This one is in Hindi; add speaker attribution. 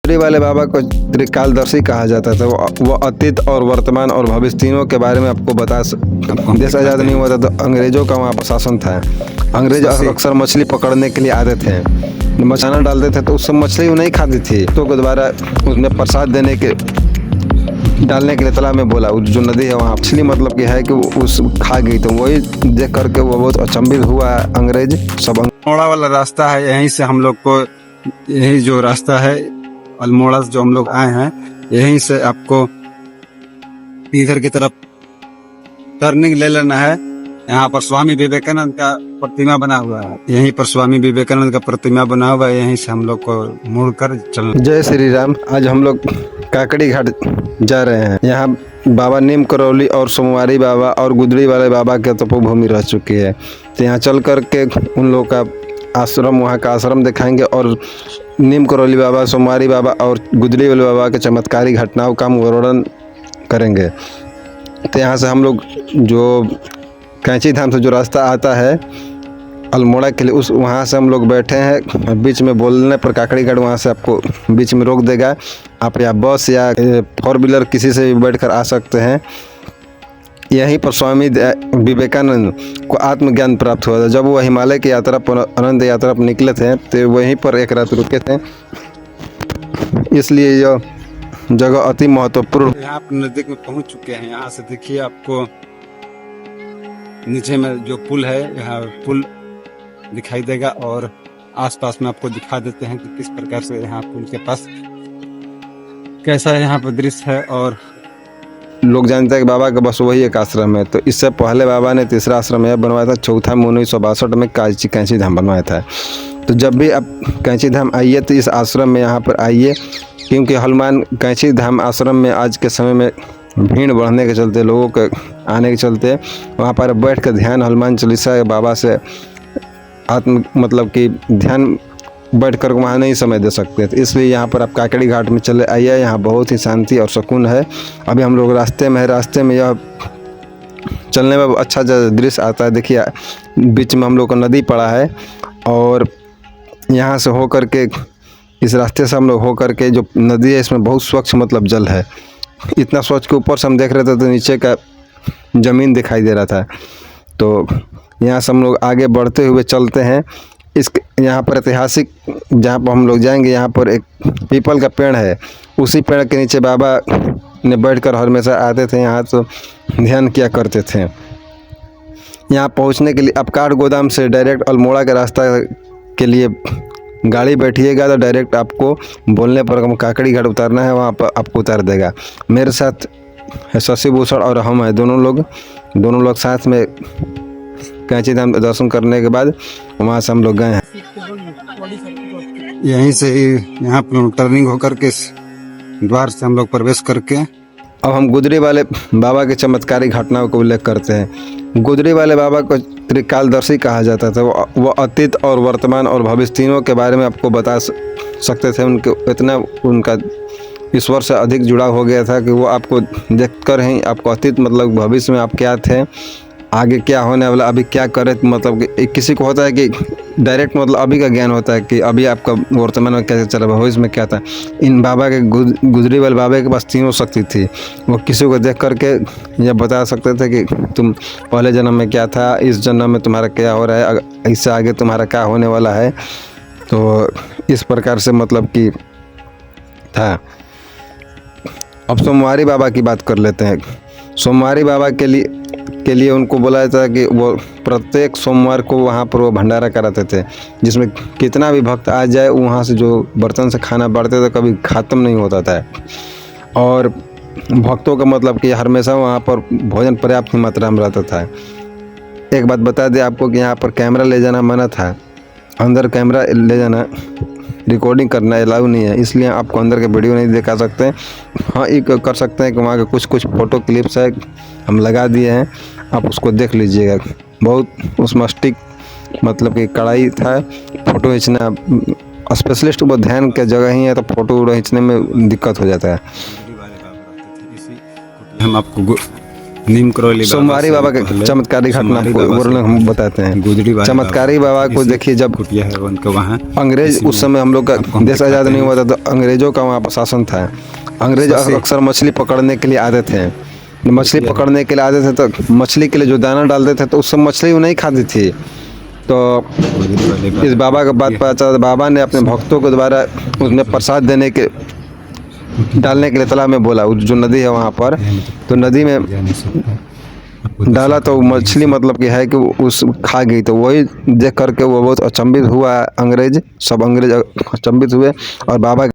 Speaker 1: गुजरी वाले बाबा को त्रिकालदर्शी कहा जाता था। वो अतीत और वर्तमान और भविष्य तीनों के बारे में आपको देश आज़ाद नहीं हुआ था तो अंग्रेजों का वहाँ पर शासन था। अंग्रेज अक्सर मछली पकड़ने के लिए आते थे, मछाना डालते थे तो उस सब मछली वो नहीं खाती थी, तो के द्वारा उसमें प्रसाद देने के डालने के लिए तालाब में बोला। जो नदी है वहाँ मछली मतलब कि है कि उस खा गई, तो वही देख करके वो बहुत अचंभित हुआ अंग्रेज सब।
Speaker 2: अल्मोड़ा वाला रास्ता है, यहीं से हम लोग को, यही जो रास्ता है अल्मोड़ा से जो हम लोग आए हैं, यहीं से आपको इधर की तरफ टर्निंग ले लेना है। यहाँ पर स्वामी विवेकानंद का प्रतिमा बना हुआ है, यहीं पर स्वामी विवेकानंद का प्रतिमा बना हुआ है, यहीं से हम लोग को मुड़कर चलना।
Speaker 1: जय श्री राम। आज हम लोग काकड़ी घाट जा रहे हैं। यहाँ बाबा नीम करौली और सोमवारी बाबा और गुजरी वाले बाबा की तपोभूमि रह चुकी है, तो यहाँ चल करके उन लोगों का आश्रम, वहाँ का आश्रम दिखाएंगे और नीम करौली बाबा, सोमवारी बाबा और गुजरी वाले बाबा के चमत्कारी घटनाओं का वर्णन करेंगे। तो यहाँ से हम लोग जो कैंची धाम से जो रास्ता आता है अल्मोड़ा के लिए, उस वहाँ से हम लोग बैठे हैं। बीच में बोलने पर काकड़ी घाट वहाँ से आपको बीच में रोक देगा। आप या बस या 4 व्हीलर किसी से भी बैठकर आ सकते हैं। यहीं पर स्वामी विवेकानंद को आत्मज्ञान प्राप्त हुआ था। जब वो हिमालय की यात्रा पर, आनंद यात्रा पर निकले थे, तो वहीं पर एक रात रुके थे, इसलिए यह जगह अति महत्वपूर्ण।
Speaker 2: यहाँ आप नजदीक में पहुँच चुके हैं। यहाँ से देखिए आपको नीचे में जो पुल है, यहाँ पुल दिखाई देगा और आसपास में आपको दिखा देते हैं कि किस प्रकार से यहाँ पुल के पास कैसा यहाँ पर दृश्य है। और
Speaker 1: लोग जानते हैं कि बाबा का बस वही एक आश्रम है, तो इससे पहले बाबा ने तीसरा आश्रम यह बनवाया था, चौथा में 1962 में कैंची धाम बनवाया था। तो जब भी आप कैंची धाम आइए तो इस आश्रम में यहाँ पर आइए, क्योंकि हनुमान कैंची धाम आश्रम में आज के समय में भीड़ बढ़ने के चलते, लोगों के आने के चलते, वहाँ पर बैठ कर ध्यान हनुमान चालीसा बाबा से मतलब कि ध्यान बैठ कर वहाँ नहीं समय दे सकते, तो इसलिए यहाँ पर आप काकड़ी घाट में चले आइए। यहाँ बहुत ही शांति और सुकून है। अभी हम लोग रास्ते में है, रास्ते में यह चलने में अच्छा दृश्य आता है। देखिए बीच में हम लोग को नदी पड़ा है और यहाँ से हो कर के, इस रास्ते से हम लोग हो कर के, जो नदी है इसमें बहुत स्वच्छ मतलब जल है, इतना स्वच्छ के ऊपर से हम देख रहे थे तो नीचे का ज़मीन दिखाई दे रहा था। तो यहाँ से हम लोग आगे बढ़ते हुए चलते हैं। यहाँ पर ऐतिहासिक, जहाँ पर हम लोग जाएंगे, यहाँ पर एक पीपल का पेड़ है, उसी पेड़ के नीचे बाबा ने बैठकर हमेशा आते थे, यहाँ तो ध्यान किया करते थे। यहाँ पहुँचने के लिए आप काठ गोदाम से डायरेक्ट अल्मोड़ा के रास्ता के लिए गाड़ी बैठिएगा तो डायरेक्ट आपको बोलने पर काकड़ी घाट उतारना है, वहाँ पर आपको उतार देगा। मेरे साथ शशि भूषण और हम हैं, दोनों लोग साथ में कैंची धाम दर्शन करने के बाद वहाँ से हम लोग गए हैं।
Speaker 2: यहीं से ही यहाँ पर टर्निंग होकर के द्वार से हम लोग प्रवेश करके
Speaker 1: अब हम गुजरी वाले बाबा के चमत्कारी घटनाओं को उल्लेख करते हैं। गुजरी वाले बाबा को त्रिकालदर्शी कहा जाता था। वो अतीत और वर्तमान और भविष्य तीनों के बारे में आपको बता सकते थे। उनके इतना उनका ईश्वर से अधिक जुड़ाव हो गया था कि वो आपको देखकर ही आपको अतीत मतलब भविष्य में आप क्या थे, आगे क्या होने वाला, अभी क्या करे, मतलब कि किसी को होता है कि डायरेक्ट मतलब अभी का ज्ञान होता है कि अभी आपका वर्तमान में कैसे चला, भविष्य में क्या था। इन बाबा के गुजरी वाले बाबा के पास तीनों शक्ति थी। वो किसी को देख करके यह बता सकते थे कि तुम पहले जन्म में क्या था, इस जन्म में तुम्हारा क्या हो रहा है, इससे आगे तुम्हारा क्या होने वाला है। तो इस प्रकार से मतलब कि था। अब सोमवारी बाबा की बात कर लेते हैं। सोमवारी बाबा के लिए उनको बोला जाता है कि वो प्रत्येक सोमवार को वहाँ पर वो भंडारा कराते थे, जिसमें कितना भी भक्त आ जाए वहाँ से जो बर्तन से खाना बांटते थे कभी ख़त्म नहीं होता था। और भक्तों का मतलब कि हमेशा वहाँ पर भोजन पर्याप्त मात्रा में रहता था। एक बात बता दें आपको कि यहाँ पर कैमरा ले जाना मना था, अंदर कैमरा ले जाना, रिकॉर्डिंग करना अलाउ नहीं है, इसलिए आपको अंदर के वीडियो नहीं दिखा सकते। हाँ एक कर सकते हैं कि वहाँ के कुछ फ़ोटो क्लिप्स है हम लगा दिए हैं, आप उसको देख लीजिएगा। बहुत उस मस्टिक मतलब कि कड़ाई था, फ़ोटो खींचना स्पेशलिस्ट वो ध्यान के जगह ही है, तो फ़ोटो खींचने में दिक्कत हो जाता है।
Speaker 2: हम आपको नीम करौली
Speaker 1: सोमवारी बाबा के
Speaker 2: पहले
Speaker 1: चमत्कारी घटना
Speaker 2: सोमवारी
Speaker 1: को
Speaker 2: बाबा से
Speaker 1: वर्णन हम बताते हैं।
Speaker 2: गुजरी वाले
Speaker 1: चमत्कारी बाबा को
Speaker 2: इसी
Speaker 1: देखिए, जब
Speaker 2: कुटिया है उनके वहाँ
Speaker 1: अंग्रेज
Speaker 2: इसी
Speaker 1: उस
Speaker 2: में
Speaker 1: समय हम लोग का
Speaker 2: आपको हम
Speaker 1: देश आज़ाद
Speaker 2: दिखाते
Speaker 1: नहीं
Speaker 2: हैं।
Speaker 1: हुआ था, तो अंग्रेजों का वहाँ पर शासन था। अंग्रेज
Speaker 2: सबसे-
Speaker 1: अक्सर मछली पकड़ने के लिए आते थे। मछली पकड़ने के लिए आते थे तो मछली के लिए जो दाना डालते थे, तो उस समय मछली वो नहीं खाती थी। तो
Speaker 2: गुजरी वाले
Speaker 1: इस बाबा का बात पता चला, बाबा ने अपने भक्तों के द्वारा उसमें प्रसाद देने के डालने के लिए तालाब में बोला, जो नदी है वहाँ पर, तो नदी में
Speaker 2: जा नहीं सकता। आपको
Speaker 1: डाला तो मछली मतलब कि है कि उस खा गई। तो वही देख करके वो बहुत अचंभित हुआ, अंग्रेज सब अंग्रेज अचंभित हुए और बाबा